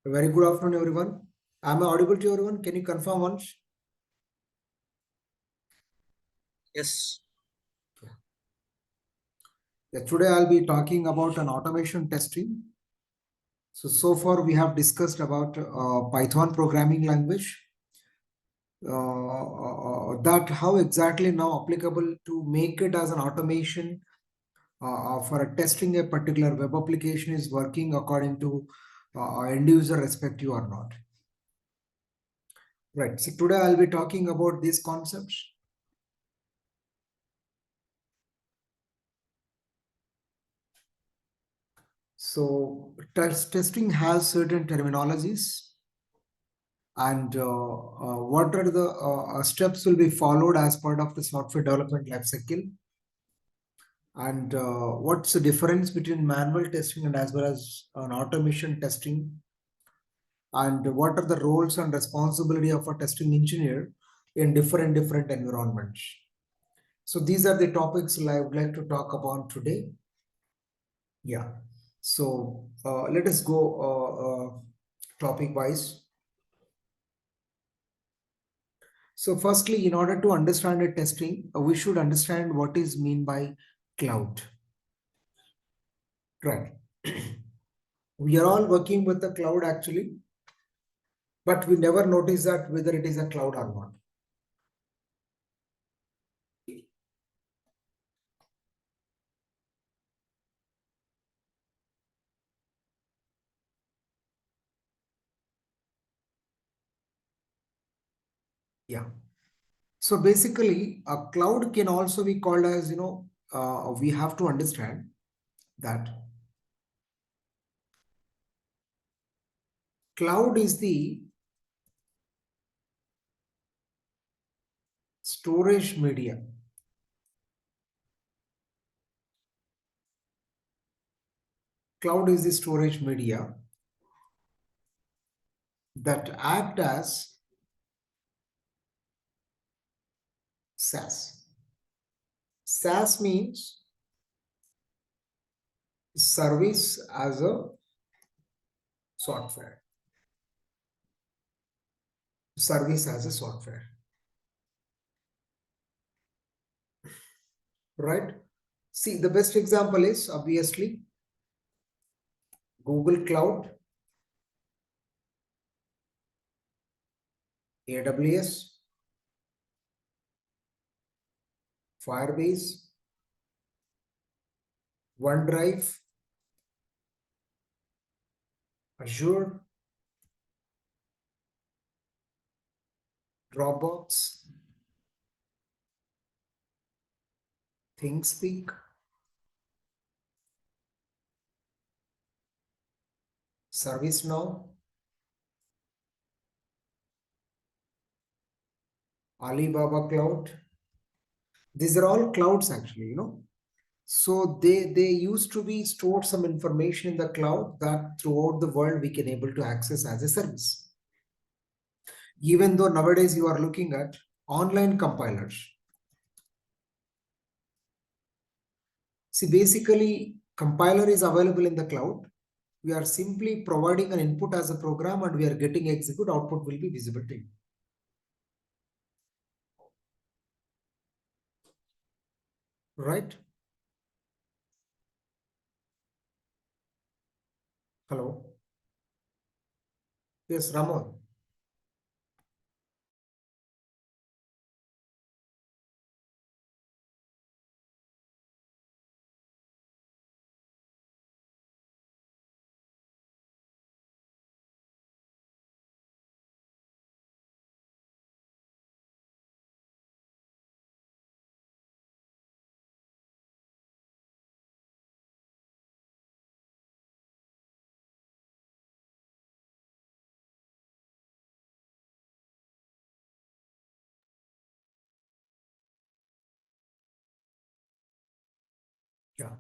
Very good afternoon, everyone. Am I audible to everyone? Can you confirm once? Yes. Yeah, today I'll be talking about an automation testing. So far we have discussed about Python programming language. That how exactly now applicable to make it as an automation for a testing a particular web application is working according to end user respective or not. Right. So today I'll be talking about these concepts. So testing has certain terminologies, and what are the steps will be followed as part of the software development lifecycle, and what's the difference between manual testing and as well as an automation testing, and what are the roles and responsibility of a testing engineer in different environments. So these are the topics I would like to talk about today. Yeah. So let us go topic wise. So firstly, in order to understand a testing, we should understand what is mean by cloud. Right. We are all working with the cloud actually, but we never notice that whether it is a cloud or not. Yeah. So basically, a cloud can also be called as, we have to understand that cloud is the storage media. Cloud is the storage media that act as SaaS. SaaS means service as a software. Service as a software. Right? See, the best example is obviously Google Cloud, AWS, Firebase, OneDrive, Azure, Dropbox, ThinkSpeak, ServiceNow, Alibaba Cloud. These are all clouds actually. So they used to be stored some information in the cloud that throughout the world we can able to access as a service. Even though nowadays you are looking at online compilers. See, basically compiler is available in the cloud. We are simply providing an input as a program and we are getting execute, output will be visible to you. Right? Hello. Yes, Ramon. Yeah.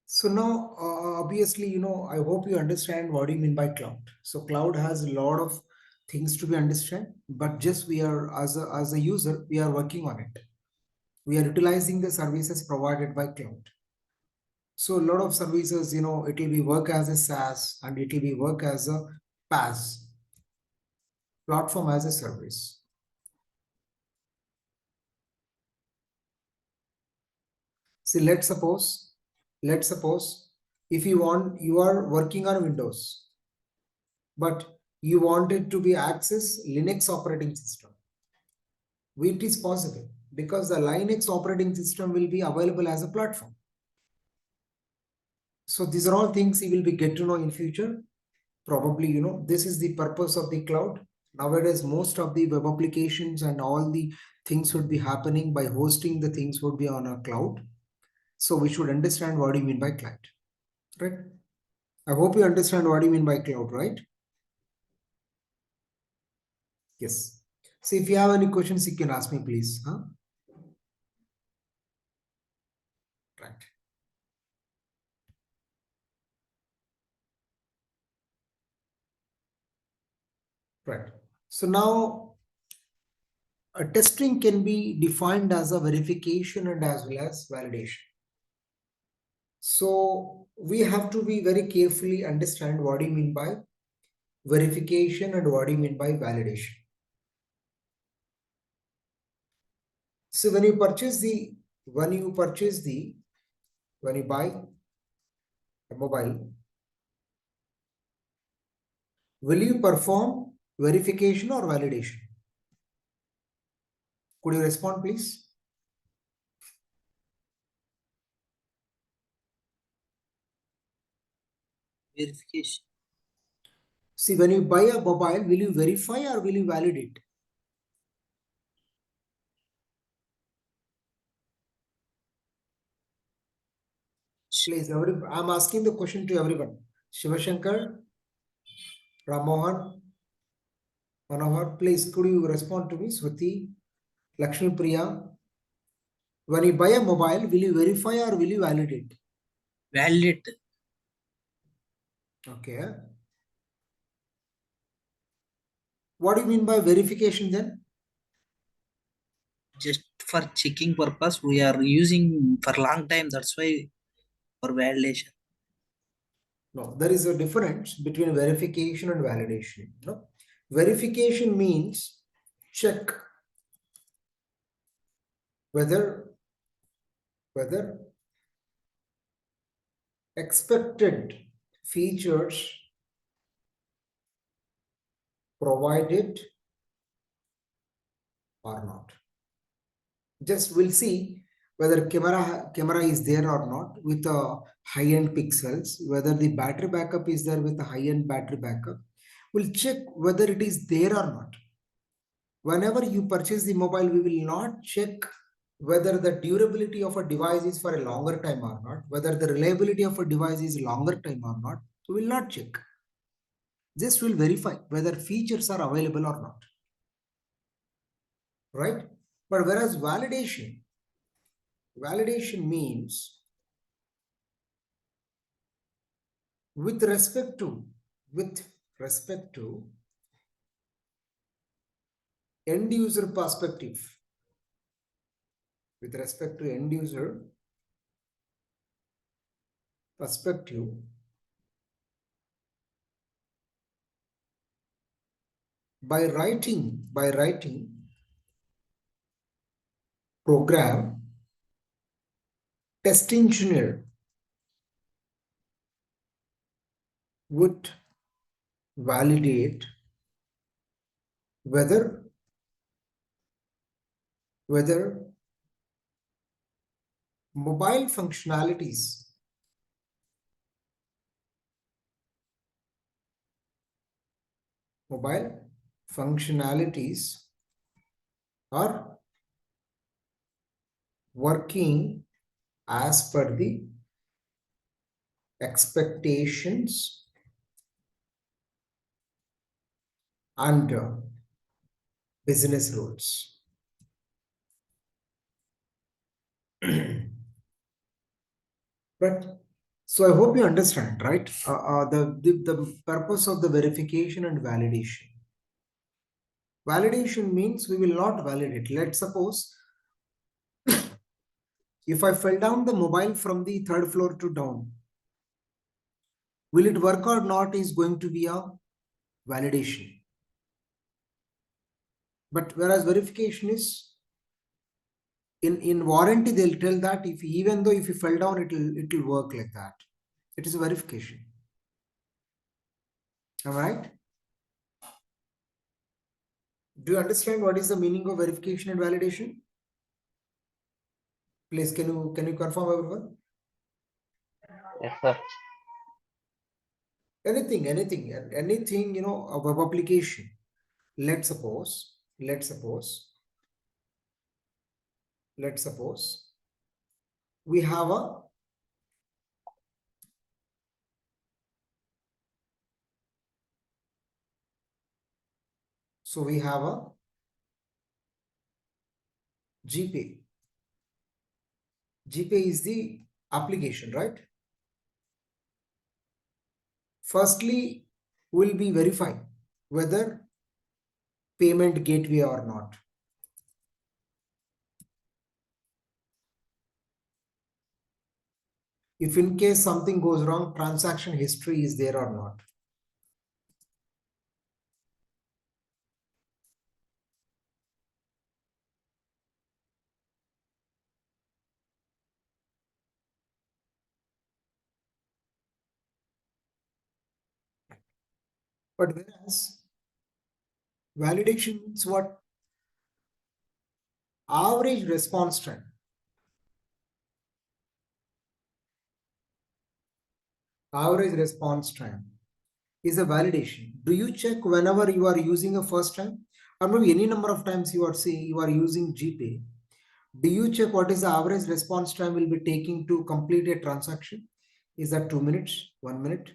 So now, obviously, I hope you understand what do you mean by cloud. So cloud has a lot of things to be understand, but just we are as a user, we are working on it. We are utilizing the services provided by cloud. So a lot of services, it will be work as a SaaS and it will be work as a PaaS, platform as a service. See, let's suppose if you are working on Windows, but you want it to be access Linux operating system. It is possible because the Linux operating system will be available as a platform. So these are all things you will be get to know in future. Probably, this is the purpose of the cloud. Nowadays, most of the web applications and all the things would be happening by hosting the things would be on a cloud. So we should understand what do you mean by cloud, right? I hope you understand what do you mean by cloud, right? Yes. So if you have any questions, you can ask me, please. Huh? Right. Right. So now testing can be defined as a verification and as well as validation. So we have to be very carefully understand what do you mean by verification and what do you mean by validation. So when you buy a mobile, will you perform verification or validation? Could you respond, please? Verification. See, when you buy a mobile, will you verify or will you validate? Please, I'm asking the question to everyone. Shivashankar, Ramohan, Manohar, please, could you respond to me? Swati, Lakshmi Priya. When you buy a mobile, will you verify or will you validate? Validate. Okay. What do you mean by verification then? Just for checking purpose, we are using for long time. That's why for validation. No, there is a difference between verification and validation. No? Verification means check whether expected features provided or not. Just we'll see whether camera is there or not with a high-end pixels, whether the battery backup is there with a high-end battery backup. We'll check whether it is there or not. Whenever you purchase the mobile, we will not check whether the durability of a device is for a longer time or not, whether the reliability of a device is longer time or not. We will not check. Just will verify whether features are available or not. Right? But whereas validation means with respect to end user perspective, with respect to end user perspective, by writing program, test engineer would validate whether mobile functionalities are working as per the expectations and business rules. Right. So I hope you understand, right? The purpose of the verification and validation. Validation means we will not validate. Let's suppose If I fell down the mobile from the third floor to down, will it work or not is going to be a validation. But whereas verification is in warranty, they'll tell that if even though if you fell down, it'll work like that. It is a verification. Am I right? Do you understand what is the meaning of verification and validation? Please, can you confirm everyone? Yes, sir. Anything, a web application. Let's suppose, we have a we have a GPay. GPay is the application, right? Firstly, we'll be verifying whether payment gateway or not. If in case something goes wrong, transaction history is there or not. But whereas validation means what? Average response time. Average response time is a validation. Do you check whenever you are using a first time? Or maybe any number of times you are using GPay. Do you check what is the average response time will be taking to complete a transaction? Is that 2 minutes, 1 minute?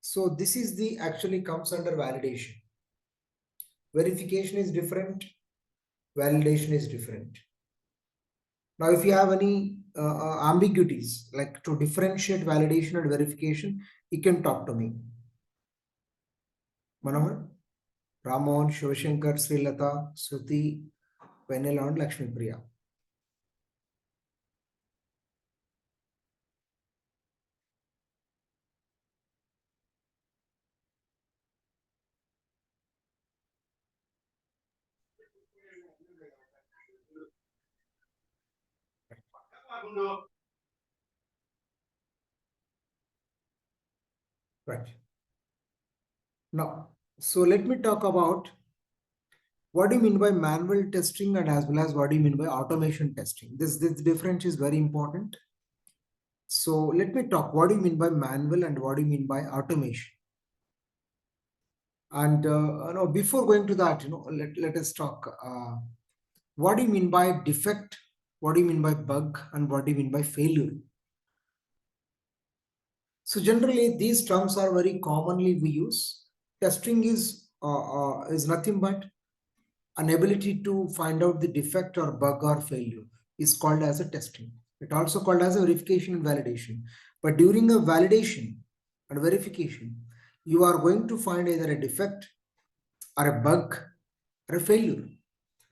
So this is the actually comes under validation. Verification is different. Validation is different. Now, if you have any ambiguities, like to differentiate validation and verification, you can talk to me. Manohar, Ramon, Shivashankar, Srilata, Suti, Venela, and Lakshmi Priya. Right. Now, so let me talk about what do you mean by manual testing and as well as what do you mean by automation testing. This difference is very important. So let me talk what do you mean by manual and what do you mean by automation. And before going to that, let us talk. What do you mean by defect? What do you mean by bug? And what do you mean by failure? So generally, these terms are very commonly we use. Testing is nothing but an ability to find out the defect or bug or failure is called as a testing. It also called as a verification and validation. But during a validation and verification, you are going to find either a defect or a bug or a failure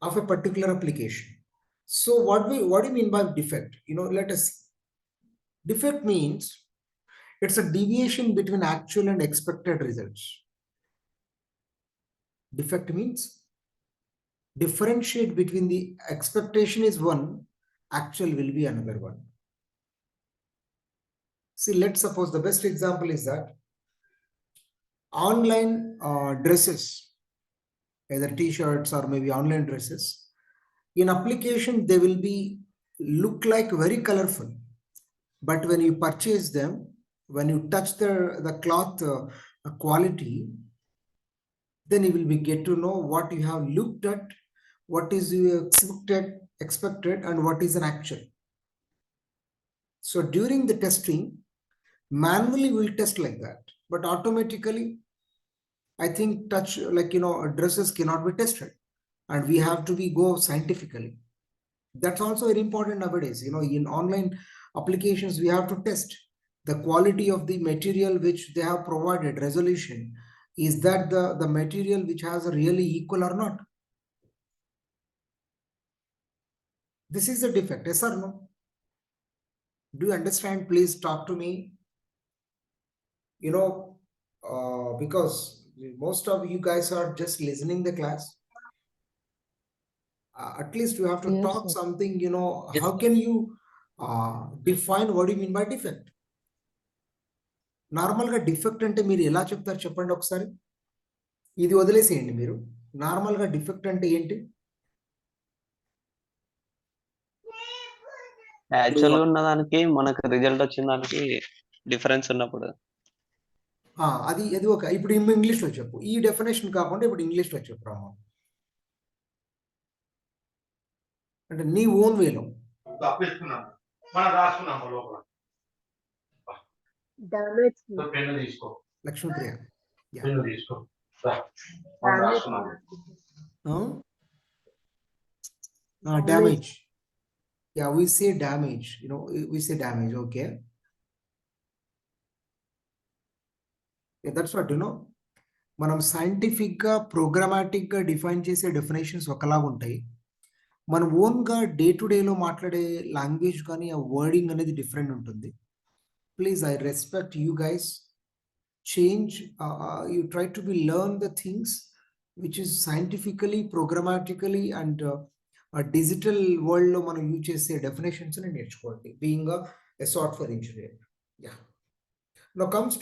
of a particular application. So what do you mean by defect? Let us see. Defect means it's a deviation between actual and expected results. Defect means differentiate between the expectation is one, actual will be another one. See, let's suppose the best example is that online dresses, either t-shirts or maybe online dresses, in application they will be look like very colorful, but when you purchase them, when you touch the cloth quality, then you will be get to know what you have looked at, what is you expected and what is an actual. So during the testing, manually we'll test like that, but automatically I think touch dresses cannot be tested and we have to be go scientifically. That's also very important nowadays. In online applications, we have to test the quality of the material which they have provided, resolution. Is that the material which has a really equal or not? This is a defect, yes or no? Do you understand? Please talk to me. Because most of you guys are just listening the class. At least you have to Yes, talk sir. something, Yes, how can you define what do you mean by defect? నార్మల్గా defect అంటే మీరు ఎలా చెప్తారు చెప్పండి ఒకసారి. ఇది వదిలేసేయండి మీరు. నార్మల్గా డిఫెక్ట్ అంటే ఏంటి? యాక్చువల్ ఉన్న దానికి మనకు రిజల్ట్ వచ్చిన దానికి డిఫరెన్స్ ఉన్నప్పుడు అది ఒక ఇప్పుడు ఇంగ్లీష్లో చెప్పు. ఈ డెఫినేషన్ కాకుండా ఇప్పుడు ఇంగ్లీష్లో చెప్పు రాము. అంటే నీ ఓన్ వేలో. Lakshmipriya. Damage. Yeah, we say damage, we say damage, okay. Yeah, that's what, మనం సైంటిఫిక్ గా ప్రోగ్రామాటిక్ గా డిఫైన్ చేసే డెఫినేషన్స్ ఒకలాగా ఉంటాయి. మనం ఓన్ గా డే టు డే లో మాట్లాడే లాంగ్వేజ్ కానీ ఆ వర్డింగ్ అనేది డిఫరెంట్ ఉంటుంది. Please I respect you guys. Change, you try to be learn the things which is scientifically, programmatically and digital world లో మనం యూజ్ చేసే డెఫినేషన్స్ ని నేర్చుకోండి, being a software engineer. Yeah. Now comes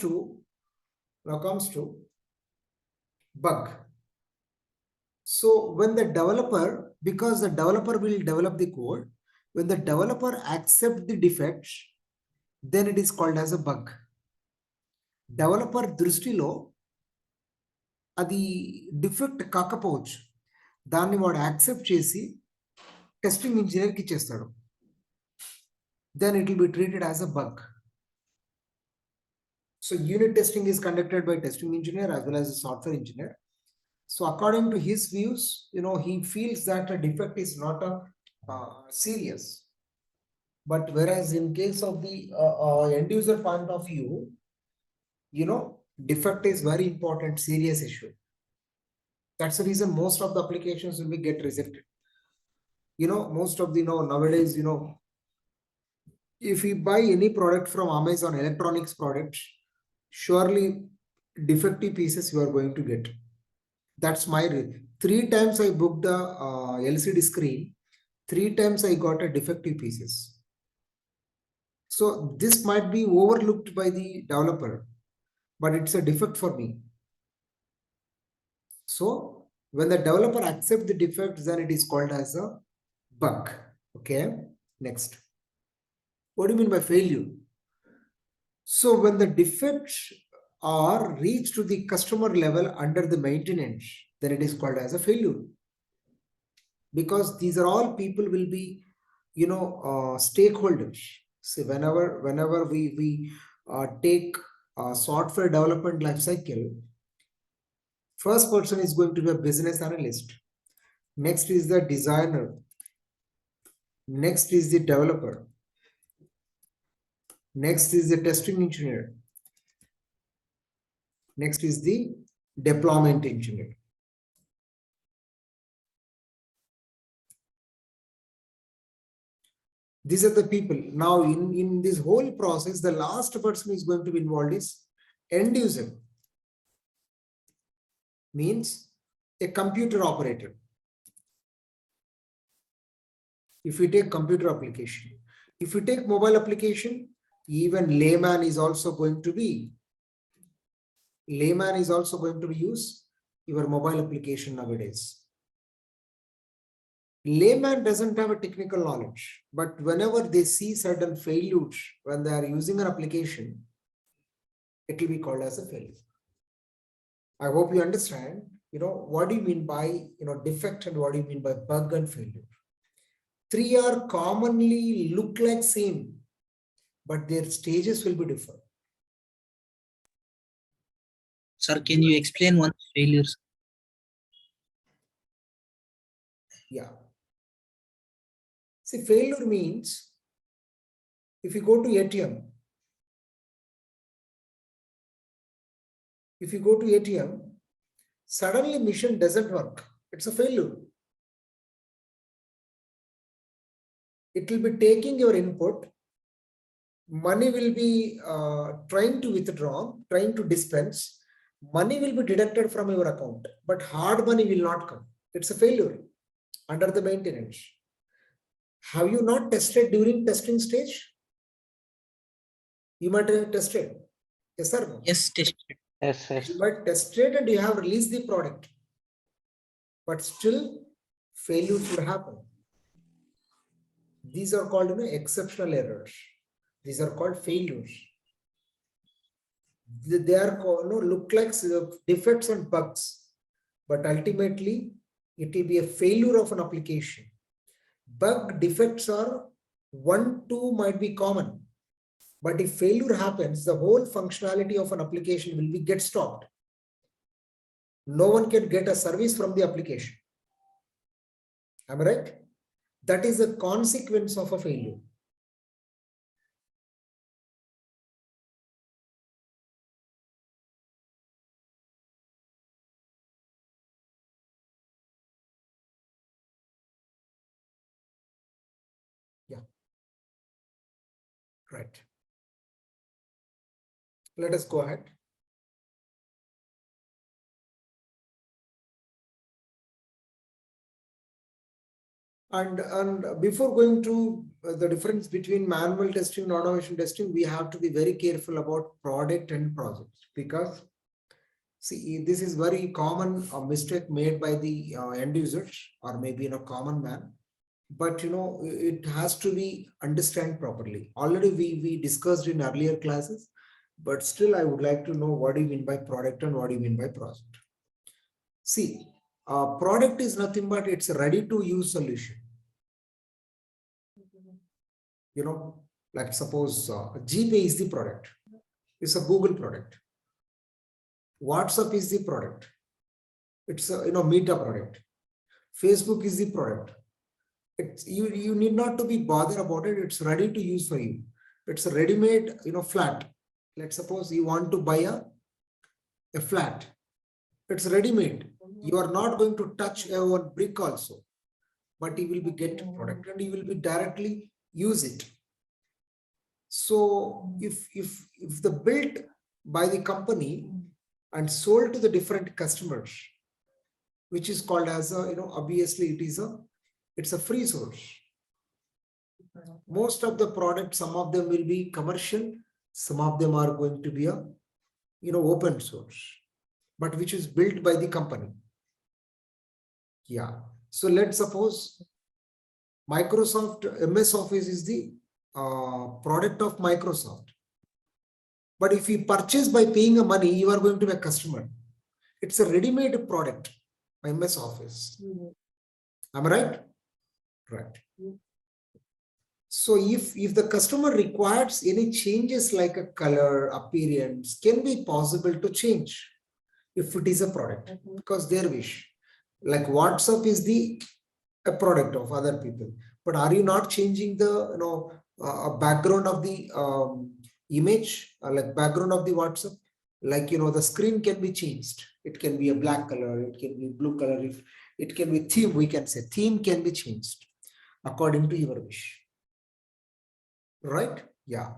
to bug. So when the developer, because the developer will develop the code, when the developer accepts the defects, then it is called as a bug. Developer దృష్టిలో అది defect కాకపోవచ్చు, దాన్ని వాడు accept చేసి testing ఇంజనీర్కి ఇచ్చేస్తాడు. Then it will be treated as a bug. So unit testing is conducted by testing engineer as well as a software engineer. So according to his views, he feels that a defect is not a serious. But whereas in case of the end user point of view, defect is very important, serious issue. That's the reason most of the applications will be get rejected. Most of the nowadays, if we buy any product from Amazon, electronics products, surely defective pieces you are going to get. That's my 3 times I booked the LCD screen, 3 times I got a defective pieces. So this might be overlooked by the developer, but it's a defect for me. So when the developer accepts the defect, then it is called as a bug. Okay, next. What do you mean by failure? So when the defects are reached to the customer level under the maintenance, then it is called as a failure. Because these are all people will be, stakeholders. So whenever we take software development life cycle, first person is going to be a business analyst. Next is the designer. Next is the developer. Next is the testing engineer. Next is the deployment engineer. These are the people. Now in this whole process, the last person is going to be involved is end user. Means a computer operator. If we take computer application, if we take mobile application, even layman is also going to be use your mobile application nowadays. Layman doesn't have a technical knowledge, but whenever they see certain failures when they are using an application, it will be called as a failure. I hope you understand, what do you mean by, defect, and what do you mean by bug and failure. 3 are commonly look like same, but their stages will be different. Sir, can you explain one failures? Yeah. See, failure means if you go to ATM, suddenly machine doesn't work, it's a failure. it will be taking your input, money will be trying to withdraw, trying to dispense, money will be deducted from your account, but hard money will not come. It's a failure under the maintenance. Have you not tested during testing stage? You might have tested. Yes or no? Yes, tested. Yes. You might tested and you have released the product, but still failure should happen. These are called exceptional errors. These are called failures. They are called, look like defects and bugs, but ultimately it will be a failure of an application. Bug defects are 1, 2 might be common, but if failure happens, the whole functionality of an application will be get stopped. No one can get a service from the application. Am I right? That is a consequence of a failure. Yeah. Right. Let us go ahead. And before going to the difference between manual testing and automation testing, we have to be very careful about product and project, because see, this is very common mistake made by the end users, or maybe common man. But it has to be understand properly. Already we discussed in earlier classes, but still I would like to know what do you mean by product and what do you mean by project. See, product is nothing but it's a ready to use solution. Like suppose GPay is the product. It's a Google product. WhatsApp is the product. It's a Meta product. Facebook is the product. It's you need not to be bothered about it. It's ready to use for you. It's a ready-made flat. Let's suppose you want to buy a flat. It's ready-made. You are not going to touch one brick also, but you will be get product and you will be directly use it. So if the built by the company and sold to the different customers, which is called as a obviously it's a free source. Most of the products, some of them will be commercial, some of them are going to be a open source, but which is built by the company. Yeah. So let's suppose Microsoft MS Office is the product of Microsoft. But if you purchase by paying a money, you are going to be a customer. It's a ready-made product, MS Office. Am I right? Right. So if the customer requires any changes like a color, appearance, can be possible to change if it is a product, because their wish. Like WhatsApp is a product of other people, but are you not changing the background of the image, like background of the WhatsApp? Like the screen can be changed. It can be a black color, it can be blue color, if it can be theme, we can say theme can be changed according to your wish. Right? Yeah.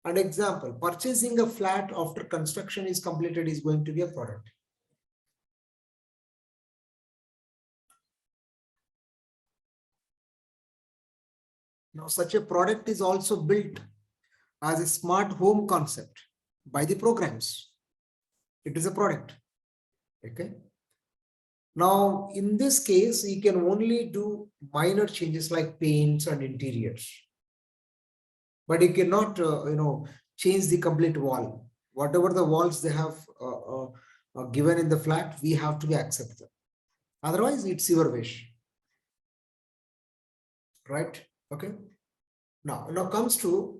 An example, purchasing a flat after construction is completed is going to be a product. Now, such a product is also built as a smart home concept by the programs. It is a product. Okay. Now, in this case, you can only do minor changes like paints and interiors, but you cannot, change the complete wall. Whatever the walls they have given in the flat, we have to be accepted. Otherwise, it's your wish. Right? Okay. Now comes to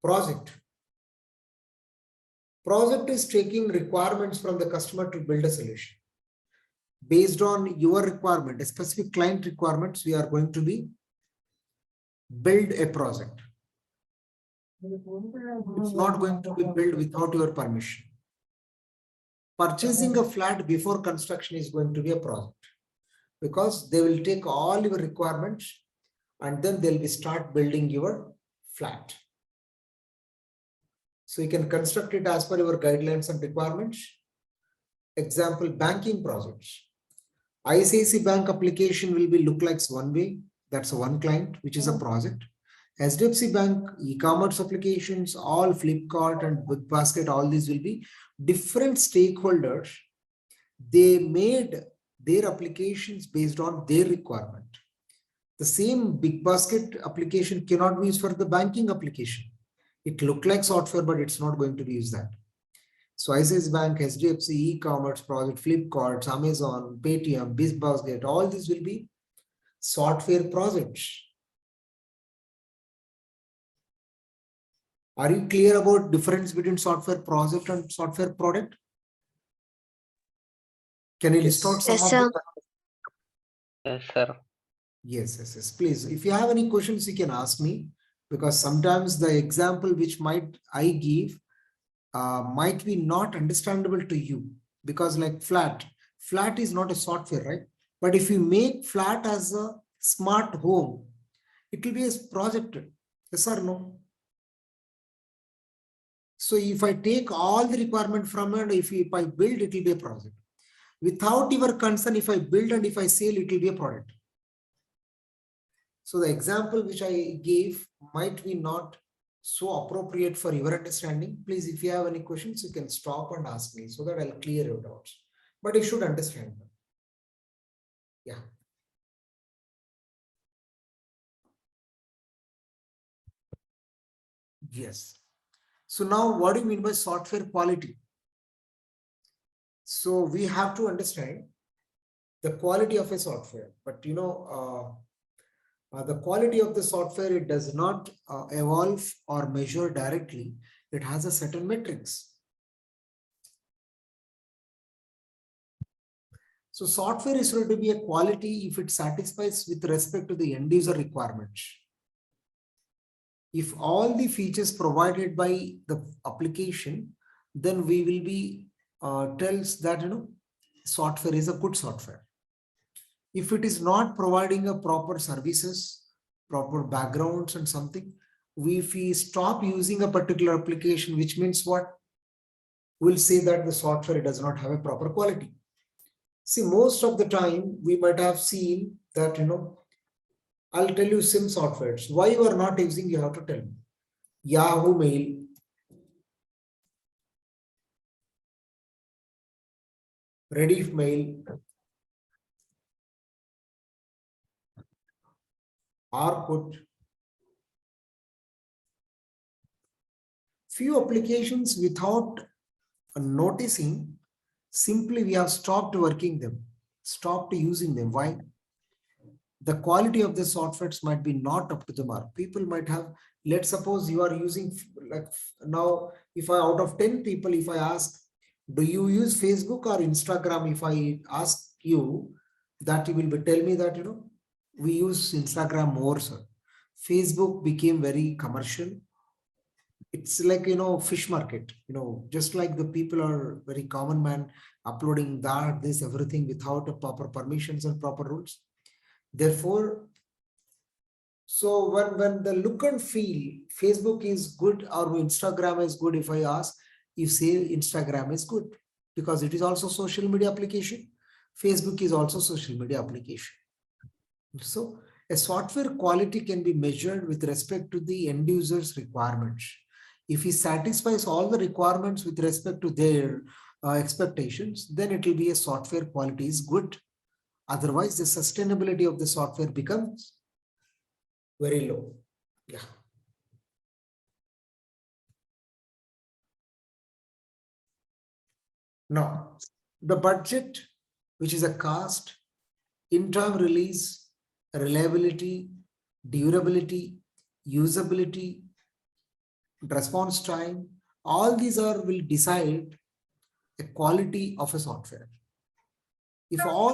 project. Project is taking requirements from the customer to build a solution. Based on your requirement, a specific client requirements, we are going to be build a project. It's not going to be built without your permission. Purchasing a flat before construction is going to be a project, because they will take all your requirements and then they'll be start building your flat. So you can construct it as per your guidelines and requirements. Example, banking projects. ICICI Bank application will be look like one way. That's one client, which is a project. HDFC Bank e-commerce applications, all Flipkart and BigBasket, all these will be different stakeholders. They made their applications based on their requirement. The same BigBasket application cannot be used for the banking application. It look like software, but it's not going to be used that. So ICICI Bank, HDFC, e-commerce project, Flipkart, Amazon, Paytm, BigBasket, all these will be software projects. Are you clear about difference between software project and software product? Can you list out some Yes, of sir. the? Yes, sir. Yes. Please, if you have any questions, you can ask me, because sometimes the example which I give might be not understandable to you, because like flat is not a software, right? But if you make flat as a smart home, it will be a project. Yes or no? So if I take all the requirement from it, if I build, it will be a project. Without your concern, if I build and if I sell, it will be a product. So the example which I gave might be not so appropriate for your understanding. Please, if you have any questions, you can stop and ask me so that I'll clear your doubts. But you should understand them. Yeah. Yes. So now what do you mean by software quality? So we have to understand the quality of a software, but the quality of the software, it does not evolve or measure directly. It has a certain metrics. So software is going to be a quality if it satisfies with respect to the end user requirements. If all the features provided by the application, then we will be tells that software is a good software. If it is not providing a proper services, proper backgrounds and something, if we stop using a particular application, which means what? We'll say that the software does not have a proper quality. See, most of the time we might have seen that, I'll tell you some softwares. Why you are not using, you have to tell me. Yahoo Mail, Rediff Mail, Orkut. Few applications without noticing, simply we have stopped working them, stopped using them. Why? The quality of the softwares might be not up to the mark. People might have, let's suppose you are using, like now, if I out of 10 people, if I ask, do you use Facebook or Instagram? If I ask you that, you will be tell me that, we use Instagram more, sir. Facebook became very commercial. It's like, fish market, just like the people are very common man uploading that, this, everything without a proper permissions and proper rules. Therefore, so when the look and feel, Facebook is good or Instagram is good, if I ask, you say Instagram is good because it is also social media application. Facebook is also social media application. So a software quality can be measured with respect to the end user's requirements. If he satisfies all the requirements with respect to their expectations, then it will be a software quality is good. Otherwise, the sustainability of the software becomes very low. Yeah. Now, the budget, which is a cost, in-time release, reliability, durability, usability, response time, all these will decide the quality of a software. If all